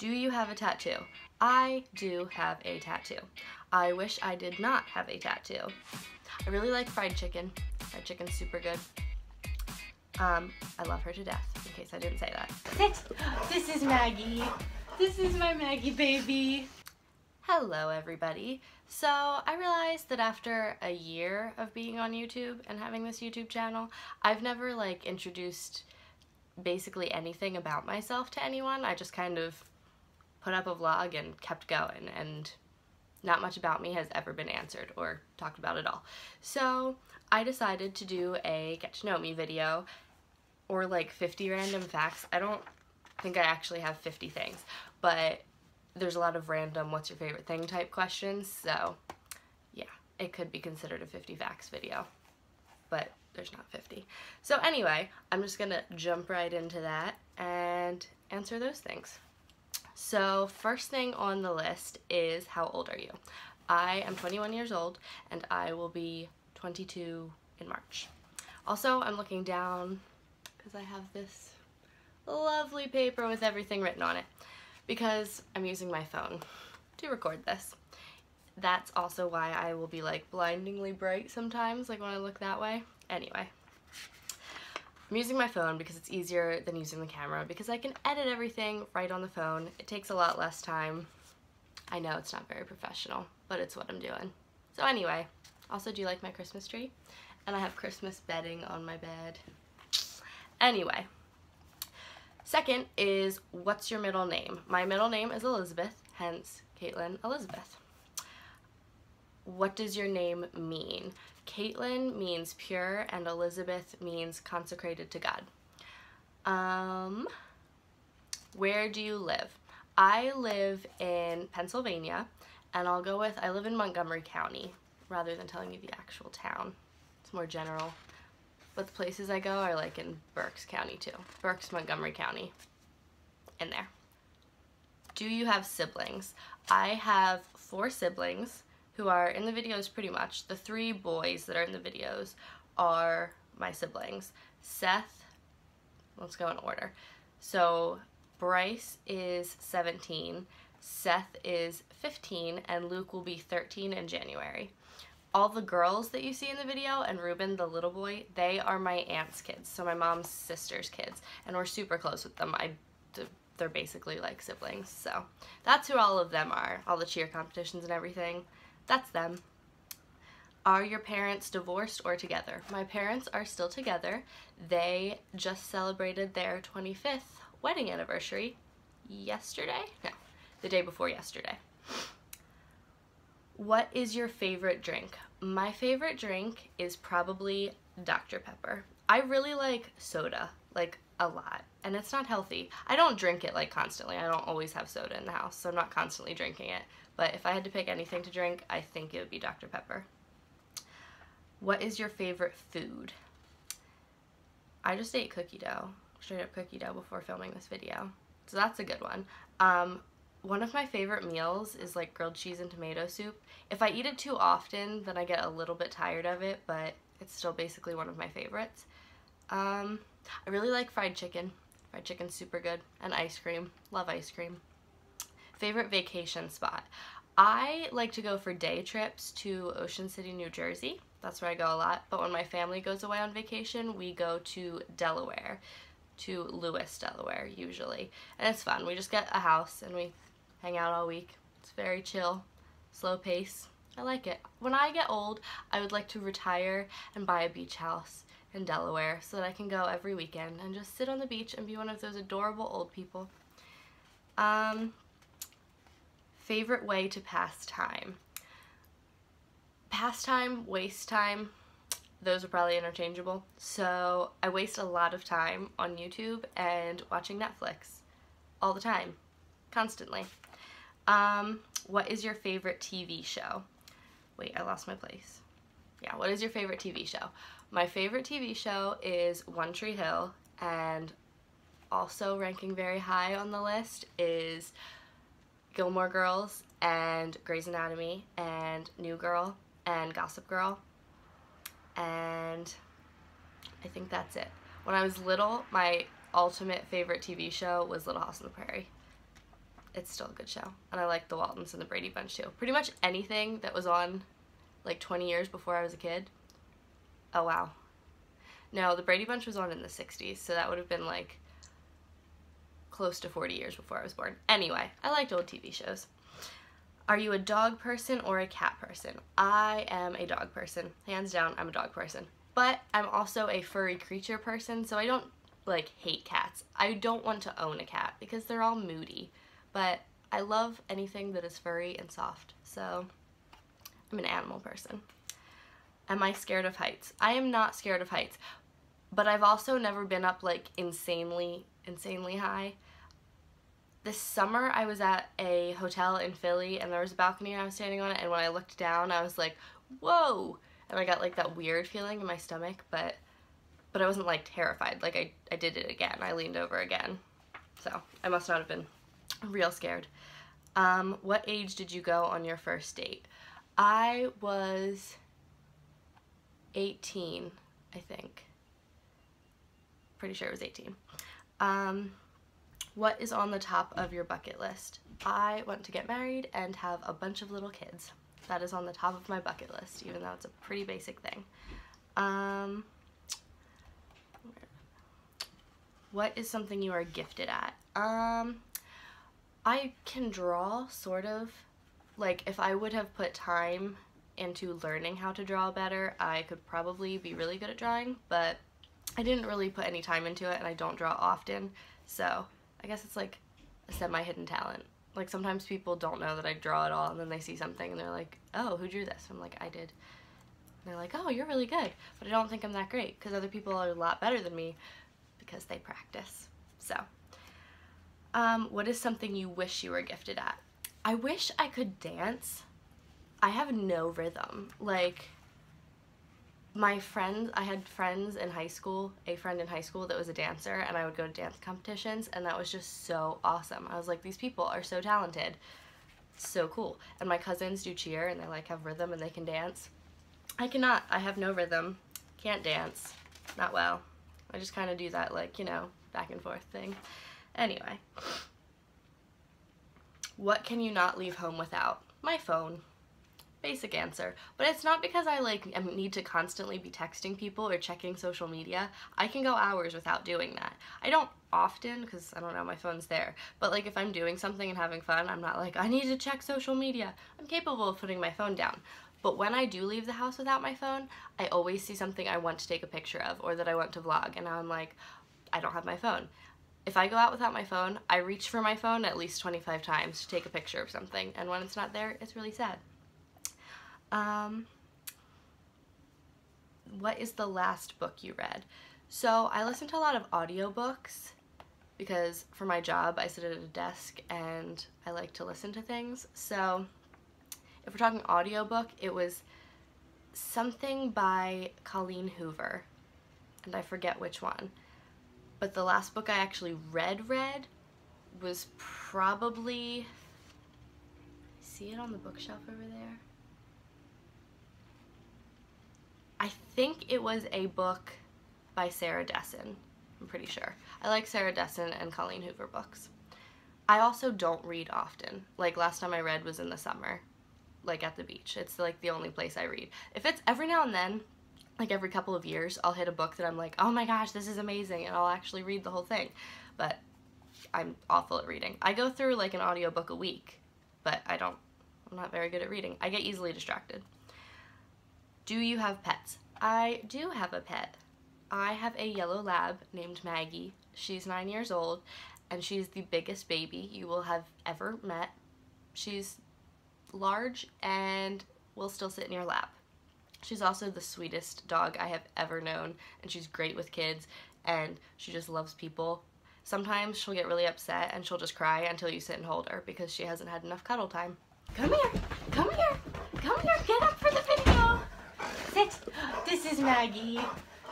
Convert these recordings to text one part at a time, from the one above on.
Do you have a tattoo? I do have a tattoo. I wish I did not have a tattoo. I really like fried chicken. Fried chicken's super good. I love her to death, in case I didn't say that. Sit! This is Maggie. This is my Maggie baby. Hello everybody. So I realized that after a year of being on YouTube and having this YouTube channel, I've never introduced basically anything about myself to anyone. I just kind of put up a vlog and kept going, and not much about me has ever been answered or talked about at all. So I decided to do a get to know me video, or 50 random facts. I don't think I actually have 50 things, but there's a lot of random what's your favorite thing type questions, so yeah, it could be considered a 50 facts video, but there's not 50. So anyway, I'm just gonna jump right into that and answer those things. So first thing on the list is, how old are you? I am 21 years old and I will be 22 in March. Also, I'm looking down because I have this lovely paper with everything written on it because I'm using my phone to record this. That's also why I will be blindingly bright sometimes, when I look that way. Anyway, I'm using my phone because it's easier than using the camera because I can edit everything right on the phone. It takes a lot less time. I know it's not very professional, but it's what I'm doing. So anyway, also, do you like my Christmas tree? And I have Christmas bedding on my bed. Anyway, second is, what's your middle name? My middle name is Elizabeth, hence Kaitlyn Elizabeth. What does your name mean? Kaitlyn means pure and Elizabeth means consecrated to God. Where do you live? I live in Pennsylvania, and I'll go with, I live in Montgomery County rather than telling you the actual town. It's more general. But the places I go are in Berks County too. Berks, Montgomery County, in there. Do you have siblings? I have 4 siblings who are in the videos pretty much. The 3 boys that are in the videos are my siblings. Seth, let's go in order. So Bryce is 17, Seth is 15, and Luke will be 13 in January. All the girls that you see in the video, and Ruben, the little boy, they are my aunt's kids, so my mom's sister's kids, and we're super close with them. They're basically like siblings, so that's who all of them are. All the cheer competitions and everything, that's them. Are your parents divorced or together? My parents are still together. They just celebrated their 25th wedding anniversary yesterday? No, the day before yesterday. What is your favorite drink? My favorite drink is probably Dr. Pepper. I really like soda, a lot, and it's not healthy. I don't drink it constantly. I don't always have soda in the house, so I'm not constantly drinking it. But if I had to pick anything to drink, I think it would be Dr. Pepper. What is your favorite food? I just ate cookie dough, straight up cookie dough, before filming this video, so that's a good one. One of my favorite meals is grilled cheese and tomato soup. If I eat it too often, then I get a little bit tired of it, but it's still basically one of my favorites. I really like fried chicken. Fried chicken's super good. And ice cream. Love ice cream. Favorite vacation spot? I like to go for day trips to Ocean City, New Jersey. That's where I go a lot. But when my family goes away on vacation, we go to Delaware. To Lewis, Delaware, usually. And it's fun. We just get a house and we hang out all week. It's very chill, slow pace. I like it. When I get old, I would like to retire and buy a beach house in Delaware so that I can go every weekend and just sit on the beach and be one of those adorable old people. Favorite way to pass time? Pastime, waste time, those are probably interchangeable. So I waste a lot of time on YouTube and watching Netflix all the time, constantly. What is your favorite TV show? Wait, I lost my place. Yeah, what is your favorite TV show? My favorite TV show is One Tree Hill, and also ranking very high on the list is Gilmore Girls and Grey's Anatomy and New Girl and Gossip Girl, and I think that's it. When I was little, my ultimate favorite TV show was Little House on the Prairie. it's still a good show. And I like The Waltons and The Brady Bunch too. Pretty much anything that was on like 20 years before I was a kid. Oh wow. No, The Brady Bunch was on in the 60s, so that would have been like close to 40 years before I was born. Anyway, I liked old TV shows. Are you a dog person or a cat person? I am a dog person. Hands down, I'm a dog person. But I'm also a furry creature person, so I don't like hate cats. I don't want to own a cat because they're all moody, but I love anything that is furry and soft, so I'm an animal person. Am I scared of heights? I am not scared of heights, but I've also never been up like insanely high. This summer I was at a hotel in Philly and there was a balcony and I was standing on it, and when I looked down I was like, whoa, and I got like that weird feeling in my stomach, but I wasn't like terrified. Like I did it again. I leaned over again. So I must not have been real scared. What age did you go on your first date? I was 18, I think. Pretty sure it was 18. What is on the top of your bucket list? I want to get married and have a bunch of little kids. That is on the top of my bucket list, even though it's a pretty basic thing. What is something you are gifted at? I can draw, sort of. Like, if I would have put time into learning how to draw better, I could probably be really good at drawing, but I didn't really put any time into it, and I don't draw often, so I guess it's like a semi-hidden talent. Like, sometimes people don't know that I draw at all, and then they see something, and they're like, oh, who drew this? I'm like, I did. And they're like, oh, you're really good, but I don't think I'm that great, because other people are a lot better than me, because they practice. So, what is something you wish you were gifted at? I wish I could dance. I have no rhythm. Like, my friends, I had friends in high school, a friend in high school that was a dancer, and I would go to dance competitions, and that was just so awesome. I was like, these people are so talented. So cool. And my cousins do cheer, and they like have rhythm and they can dance. I cannot. I have no rhythm. Can't dance. Not well. I just kind of do that, like, you know, back and forth thing. Anyway. What can you not leave home without? My phone. Basic answer. But it's not because I, like, need to constantly be texting people or checking social media. I can go hours without doing that. I don't often, because, I don't know, my phone's there. But, like, if I'm doing something and having fun, I'm not like, I need to check social media. I'm capable of putting my phone down. But when I do leave the house without my phone, I always see something I want to take a picture of or that I want to vlog, and now I'm like, I don't have my phone. If I go out without my phone, I reach for my phone at least 25 times to take a picture of something, and when it's not there, it's really sad. What is the last book you read? So I listen to a lot of audiobooks because for my job I sit at a desk and I like to listen to things. So if we're talking audiobook, it was something by Colleen Hoover, and I forget which one. But the last book I actually read was probably, see it on the bookshelf over there? I think it was a book by Sarah Dessen, I'm pretty sure. I like Sarah Dessen and Colleen Hoover books. I also don't read often. Like, last time I read was in the summer, like at the beach. It's like the only place I read. If it's every now and then, like every couple of years, I'll hit a book that I'm like, oh my gosh, this is amazing, and I'll actually read the whole thing. But I'm awful at reading. I go through like an audiobook a week, but I'm not very good at reading. I get easily distracted. Do you have pets? I do have a pet. I have a yellow lab named Maggie. She's 9 years old, and she's the biggest baby you will have ever met. She's large and will still sit in your lap. She's also the sweetest dog I have ever known, and she's great with kids, and she just loves people. Sometimes she'll get really upset and she'll just cry until you sit and hold her because she hasn't had enough cuddle time. Come here, come here, come here, get up for the video. Sit. This is Maggie.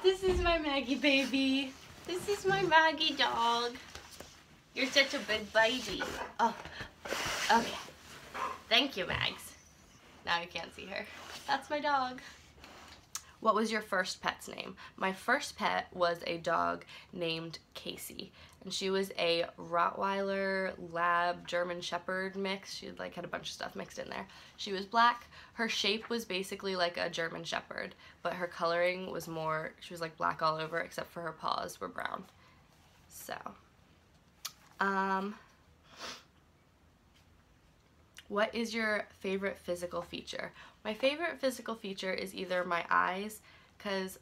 This is my Maggie baby. This is my Maggie dog. You're such a big baby. Oh, okay. Thank you, Mags. Now you can't see her. That's my dog. What was your first pet's name? My first pet was a dog named Casey, and she was a Rottweiler, Lab, German Shepherd mix. She like had a bunch of stuff mixed in there. She was black. Her shape was basically like a German Shepherd, but her coloring was more, she was like black all over except for her paws were brown. So, what is your favorite physical feature? My favorite physical feature is either my eyes, because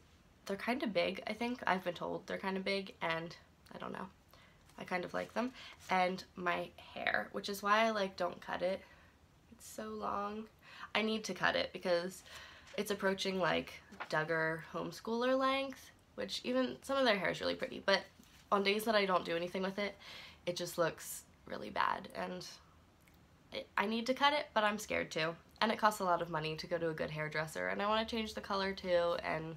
they're kind of big, I think. I've been told they're kind of big, and I don't know. I kind of like them. And my hair, which is why I like don't cut it. It's so long. I need to cut it because it's approaching like Duggar homeschooler length, which even some of their hair is really pretty, but on days that I don't do anything with it, it just looks really bad, and I need to cut it, but I'm scared to. And it costs a lot of money to go to a good hairdresser, and I want to change the color too, and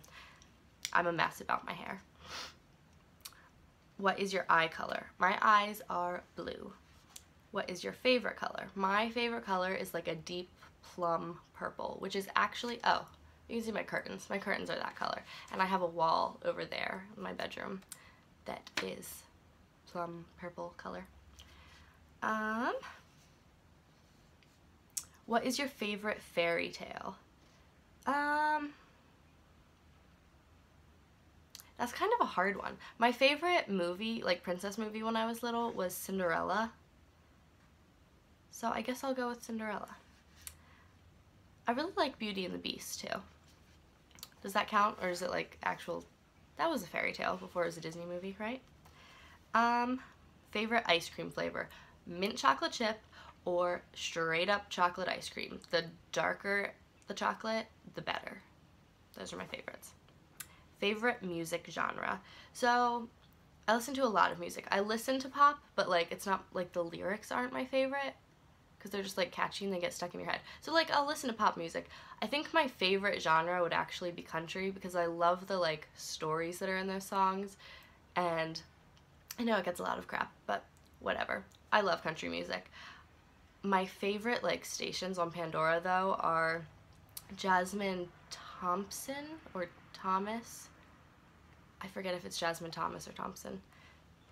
I'm a mess about my hair. What is your eye color? My eyes are blue. What is your favorite color? My favorite color is like a deep plum purple, which is actually, oh, you can see my curtains. My curtains are that color. And I have a wall over there in my bedroom that is plum purple color. What is your favorite fairy tale? That's kind of a hard one. My favorite movie, like princess movie when I was little, was Cinderella. So I guess I'll go with Cinderella. I really like Beauty and the Beast too. Does that count, or is it like actual, that was a fairy tale before it was a Disney movie, right? Favorite ice cream flavor, mint chocolate chip or straight up chocolate ice cream. The darker the chocolate, the better. Those are my favorites. Favorite music genre. So I listen to a lot of music. I listen to pop, but like it's not like the lyrics aren't my favorite because they're just like catchy and they get stuck in your head. So like I'll listen to pop music. I think my favorite genre would actually be country because I love the like stories that are in those songs, and I know it gets a lot of crap, but whatever. I love country music. My favorite like stations on Pandora though are Jasmine Thompson or Thomas. I forget if it's Jasmine Thomas or Thompson,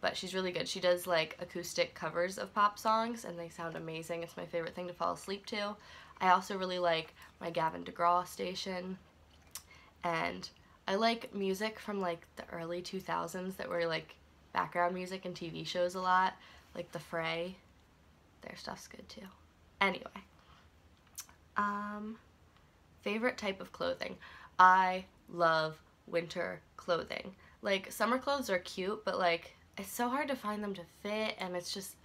but she's really good. She does like acoustic covers of pop songs and they sound amazing. It's my favorite thing to fall asleep to. I also really like my Gavin DeGraw station, and I like music from like the early 2000s that were like background music in TV shows a lot, like The Fray. Their stuff's good too. Anyway, favorite type of clothing. I love winter clothing. Like summer clothes are cute, but like it's so hard to find them to fit, and it's just,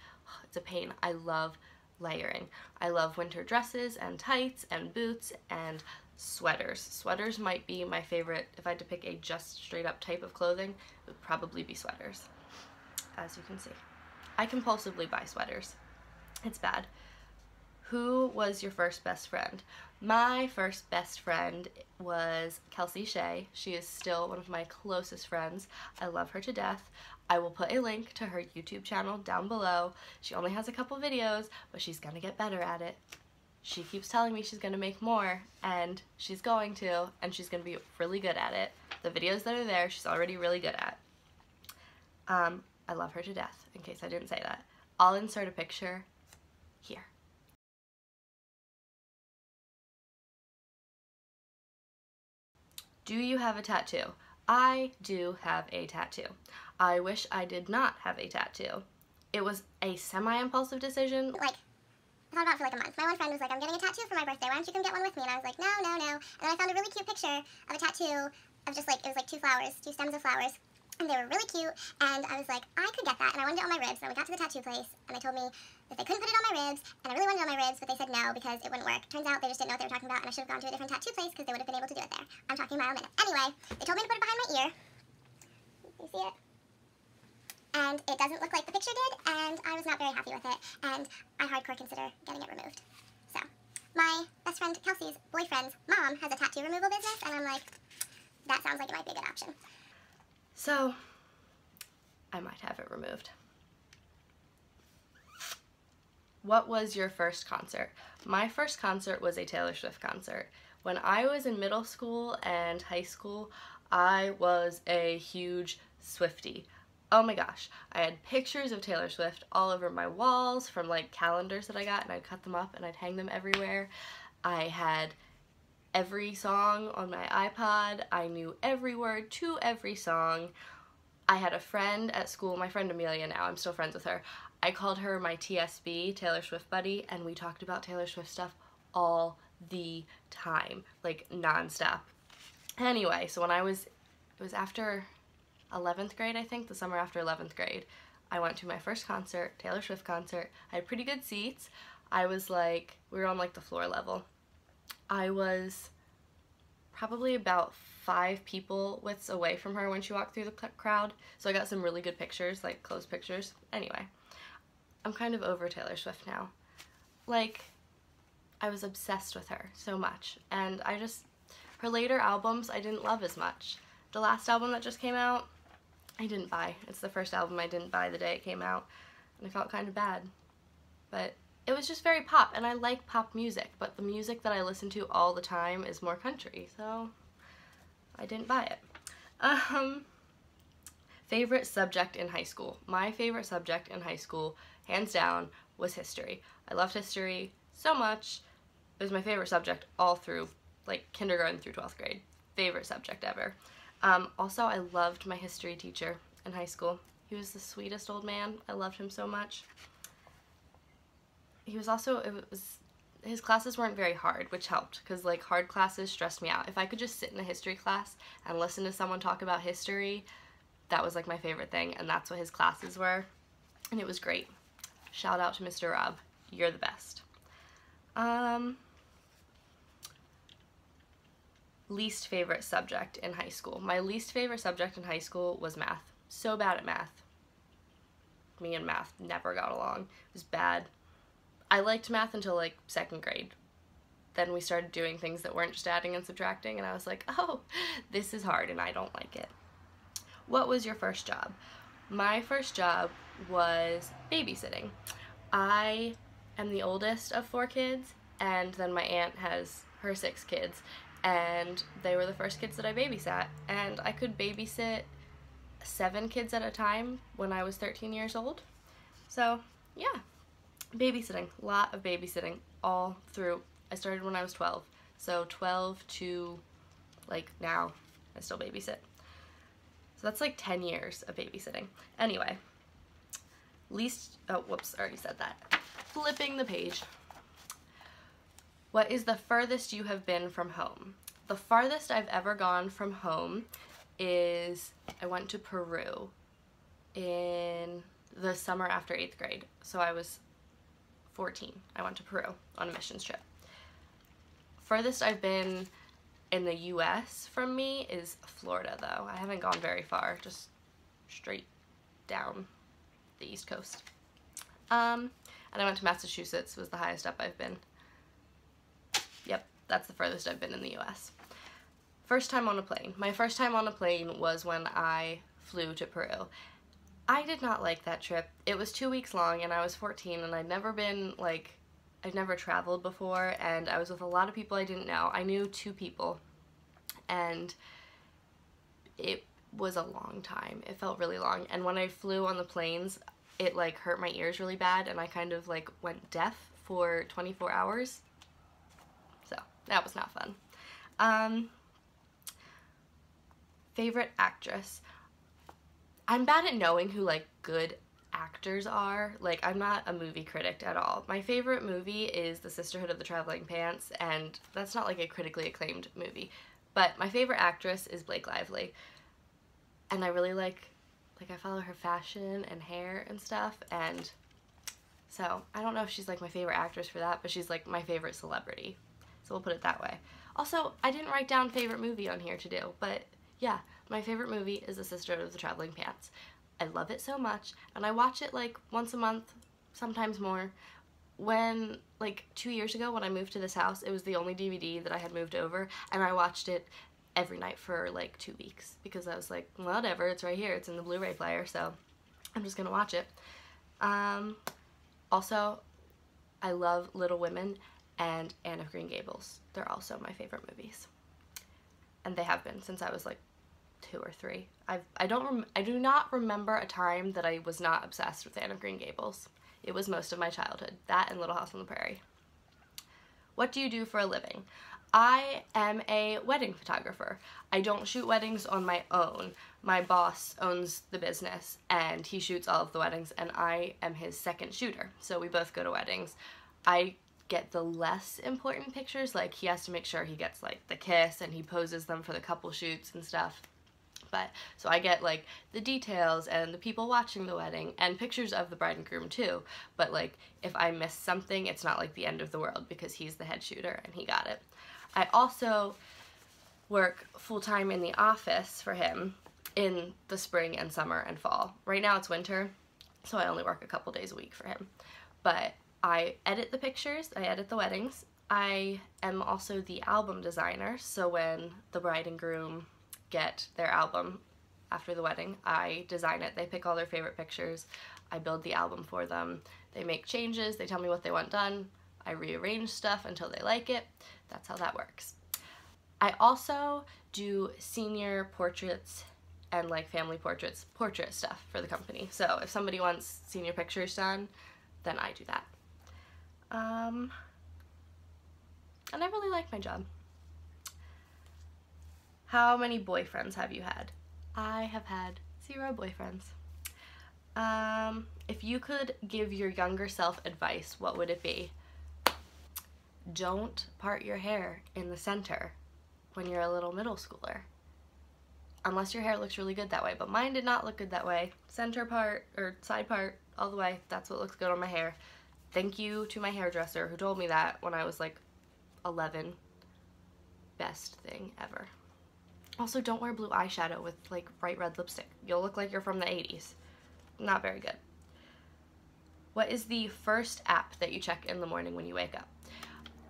it's a pain. I love layering. I love winter dresses and tights and boots and sweaters. Sweaters might be my favorite. If I had to pick a just straight up type of clothing, it would probably be sweaters, as you can see. I compulsively buy sweaters. It's bad. Who was your first best friend? My first best friend was Kelsey Shea. She is still one of my closest friends. I love her to death. I will put a link to her YouTube channel down below. She only has a couple videos, but she's gonna get better at it. She keeps telling me she's gonna make more, and she's going to, and she's gonna be really good at it. The videos that are there, she's already really good at. I love her to death, in case I didn't say that. I'll insert a picture here. Do you have a tattoo? I do have a tattoo. I wish I did not have a tattoo. It was a semi-impulsive decision. Like, I thought about it for like a month. My one friend was like, I'm getting a tattoo for my birthday. Why don't you come get one with me? And I was like, no, no, no. And then I found a really cute picture of a tattoo of just like, it was like two stems of flowers. And they were really cute, and I was like, I could get that, and I wanted it on my ribs. And we got to the tattoo place, and they told me that they couldn't put it on my ribs, and I really wanted it on my ribs, but they said no because it wouldn't work. Turns out they just didn't know what they were talking about, and I should have gone to a different tattoo place because they would have been able to do it there. I'm talking about a minute. Anyway, they told me to put it behind my ear. You see it? And it doesn't look like the picture did, and I was not very happy with it, and I hardcore consider getting it removed. So, my best friend Kelsey's boyfriend's mom has a tattoo removal business, and I'm like, that sounds like it might be a good option. So, I might have it removed. What was your first concert? My first concert was a Taylor Swift concert. When I was in middle school and high school, I was a huge Swiftie. Oh my gosh, I had pictures of Taylor Swift all over my walls from like calendars that I got, and I'd cut them up and I'd hang them everywhere. I had every song on my iPod. I knew every word to every song. I had a friend at school, my friend Amelia now, I'm still friends with her. I called her my TSB, Taylor Swift buddy, and we talked about Taylor Swift stuff all the time, like nonstop. Anyway, so when it was after 11th grade, I think, the summer after 11th grade, I went to my first concert, Taylor Swift concert. I had pretty good seats. I was like, we were on like the floor level. I was probably about 5 people widths away from her when she walked through the crowd, so I got some really good pictures, like close pictures. Anyway, I'm kind of over Taylor Swift now. Like, I was obsessed with her so much, and her later albums I didn't love as much. The last album that just came out, I didn't buy. It's the first album I didn't buy the day it came out, and I felt kind of bad. But it was just very pop, and I like pop music, but the music that I listen to all the time is more country, so I didn't buy it. Favorite subject in high school. My favorite subject in high school, hands down, was history. I loved history so much. It was my favorite subject all through, like, kindergarten through 12th grade. Favorite subject ever. Also, I loved my history teacher in high school. He was the sweetest old man. I loved him so much. He was also, his classes weren't very hard, which helped, because like hard classes stressed me out. If I could just sit in a history class and listen to someone talk about history, that was like my favorite thing, and that's what his classes were, and it was great. Shout out to Mr. Rob. You're the best. Least favorite subject in high school. My least favorite subject in high school was math. So bad at math. Me and math never got along. It was bad. I liked math until like 2nd grade. Then we started doing things that weren't just adding and subtracting, and I was like, oh, this is hard and I don't like it. What was your first job? My first job was babysitting. I am the oldest of 4 kids, and then my aunt has her 6 kids, and they were the first kids that I babysat, and I could babysit 7 kids at a time when I was 13 years old. So yeah, babysitting, a lot of babysitting all through. I started when I was 12, so 12 to like now I still babysit. So that's like 10 years of babysitting. Anyway, oh whoops, I already said that. Flipping the page. What is the furthest you have been from home? The farthest I've ever gone from home is I went to Peru in the summer after 8th grade. So I was 14. I went to Peru on a missions trip. Furthest I've been in the US from me is Florida, though. I haven't gone very far, just straight down the East Coast. And I went to Massachusetts, was the highest up I've been. Yep, that's the furthest I've been in the US. First time on a plane. My first time on a plane was when I flew to Peru. I did not like that trip. It was 2 weeks long, and I was 14, and I'd never traveled before, and I was with a lot of people I didn't know. I knew 2 people, and it was a long time. It felt really long, and when I flew on the planes, it like hurt my ears really bad, and I kind of like went deaf for 24 hours. So that was not fun. Favorite actress. I'm bad at knowing who like good actors are. Like, I'm not a movie critic at all. My favorite movie is The Sisterhood of the Traveling Pants, and that's not like a critically acclaimed movie. But my favorite actress is Blake Lively. And I really like I follow her fashion and hair and stuff, and so I don't know if she's like my favorite actress for that, but she's like my favorite celebrity. So we'll put it that way. Also, I didn't write down favorite movie on here to do, but yeah, my favorite movie is The Sisterhood of the Traveling Pants. I love it so much, and I watch it like once a month, sometimes more. When, like 2 years ago when I moved to this house, it was the only DVD that I had moved over, and I watched it every night for like 2 weeks, because I was like, whatever, it's right here, it's in the Blu-ray player, so I'm just gonna watch it. Also, I love Little Women, and Anne of Green Gables. They're also my favorite movies. And they have been since I was like 2 or 3. I do not remember a time that I was not obsessed with Anne of Green Gables. It was most of my childhood. That and Little House on the Prairie. What do you do for a living? I am a wedding photographer. I don't shoot weddings on my own. My boss owns the business and he shoots all of the weddings and I am his second shooter. So we both go to weddings. I get the less important pictures, like he has to make sure he gets like the kiss and he poses them for the couple shoots and stuff. But so I get like the details and the people watching the wedding and pictures of the bride and groom too. But like if I miss something, it's not like the end of the world because he's the head shooter and he got it. I also work full-time in the office for him in the spring and summer and fall. Right now it's winter, so I only work a couple days a week for him. But I edit the pictures, I edit the weddings. I am also the album designer, so when the bride and groom get their album after the wedding, I design it. They pick all their favorite pictures. I build the album for them. They make changes, they tell me what they want done. I rearrange stuff until they like it. That's how that works. I also do senior portraits and like family portraits, portrait stuff for the company. So if somebody wants senior pictures done, then I do that. And I really like my job. How many boyfriends have you had? I have had 0 boyfriends. If you could give your younger self advice, what would it be? Don't part your hair in the center when you're a little middle schooler. Unless your hair looks really good that way, but mine did not look good that way. Center part, or side part, all the way. That's what looks good on my hair. Thank you to my hairdresser who told me that when I was like 11. Best thing ever. Also, don't wear blue eyeshadow with like bright red lipstick. You'll look like you're from the 80s. Not very good. What is the first app that you check in the morning when you wake up?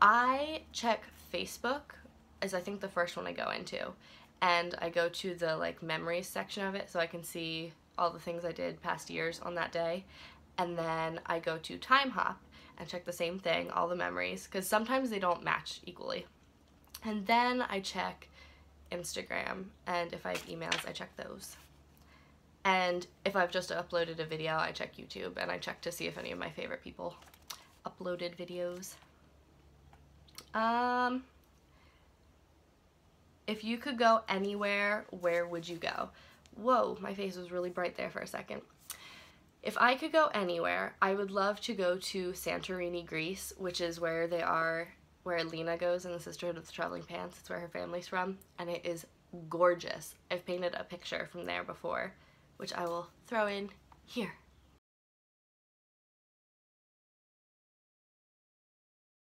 I check Facebook as I think the first one I go into, and I go to the like memories section of it so I can see all the things I did past years on that day, and then I go to Time Hop and check the same thing, all the memories, because sometimes they don't match equally. And then I check Instagram, and if I have emails, I check those. And if I've just uploaded a video, I check YouTube, and I check to see if any of my favorite people uploaded videos. If you could go anywhere, where would you go? Whoa, my face was really bright there for a second. If I could go anywhere, I would love to go to Santorini, Greece, which is where they are, where Lena goes in the Sisterhood of the Traveling Pants. It's where her family's from, and it is gorgeous. I've painted a picture from there before, which I will throw in here.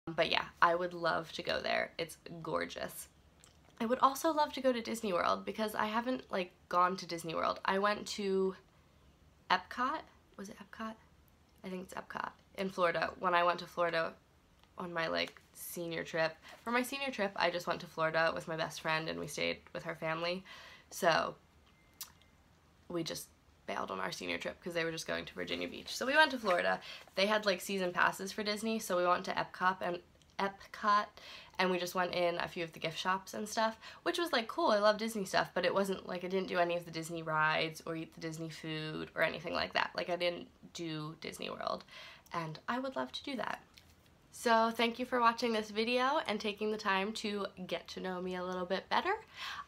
But yeah, I would love to go there. It's gorgeous. I would also love to go to Disney World because I haven't like gone to Disney World. I went to Epcot. Was it Epcot? I think it's Epcot in Florida. When I went to Florida on my like senior trip. For my senior trip, I just went to Florida with my best friend and we stayed with her family. So we just bailed on our senior trip because they were just going to Virginia Beach. So we went to Florida. They had like season passes for Disney, so we went to Epcot and we just went in a few of the gift shops and stuff, which was like cool. I love Disney stuff, but it wasn't like I didn't do any of the Disney rides or eat the Disney food or anything like that. Like I didn't do Disney World, and I would love to do that. So thank you for watching this video and taking the time to get to know me a little bit better.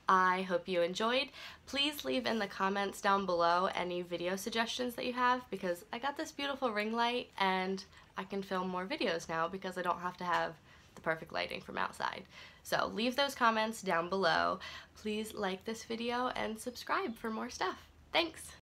I hope you enjoyed. Please leave in the comments down below any video suggestions that you have, because I got this beautiful ring light and I can film more videos now because I don't have to have the perfect lighting from outside. So leave those comments down below. Please like this video and subscribe for more stuff. Thanks!